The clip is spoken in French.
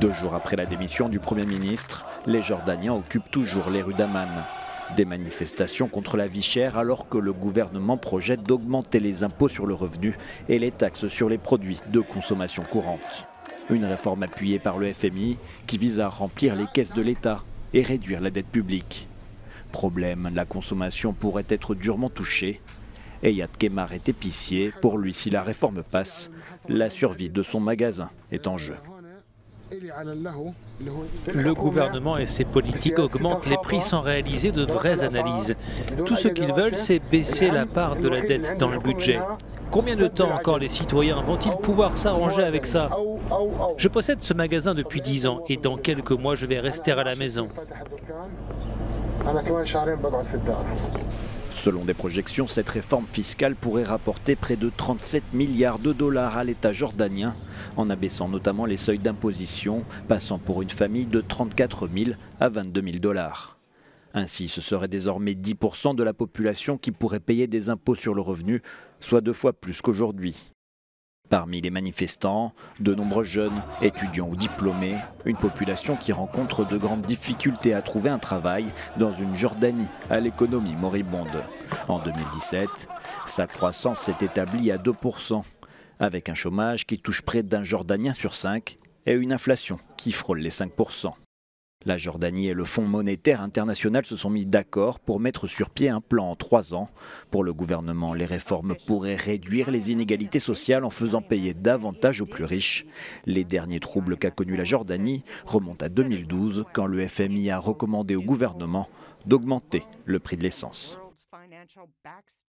2 jours après la démission du Premier ministre, les Jordaniens occupent toujours les rues d'Amman. Des manifestations contre la vie chère alors que le gouvernement projette d'augmenter les impôts sur le revenu et les taxes sur les produits de consommation courante. Une réforme appuyée par le FMI qui vise à remplir les caisses de l'État et réduire la dette publique. Problème, la consommation pourrait être durement touchée. Eyad Kemar est épicier. Pour lui, si la réforme passe, la survie de son magasin est en jeu. Le gouvernement et ses politiques augmentent les prix sans réaliser de vraies analyses. Tout ce qu'ils veulent, c'est baisser la part de la dette dans le budget. Combien de temps encore les citoyens vont-ils pouvoir s'arranger avec ça? Je possède ce magasin depuis 10 ans et dans quelques mois, je vais rester à la maison. Selon des projections, cette réforme fiscale pourrait rapporter près de 37 milliards de dollars à l'État jordanien, en abaissant notamment les seuils d'imposition, passant pour une famille de 34 000 à 22 000 dollars. Ainsi, ce serait désormais 10% de la population qui pourrait payer des impôts sur le revenu, soit 2 fois plus qu'aujourd'hui. Parmi les manifestants, de nombreux jeunes, étudiants ou diplômés, une population qui rencontre de grandes difficultés à trouver un travail dans une Jordanie à l'économie moribonde. En 2017, sa croissance s'est établie à 2%, avec un chômage qui touche près d'un Jordanien sur 5 et une inflation qui frôle les 5%. La Jordanie et le Fonds monétaire international se sont mis d'accord pour mettre sur pied un plan en 3 ans. Pour le gouvernement, les réformes pourraient réduire les inégalités sociales en faisant payer davantage aux plus riches. Les derniers troubles qu'a connus la Jordanie remontent à 2012, quand le FMI a recommandé au gouvernement d'augmenter le prix de l'essence.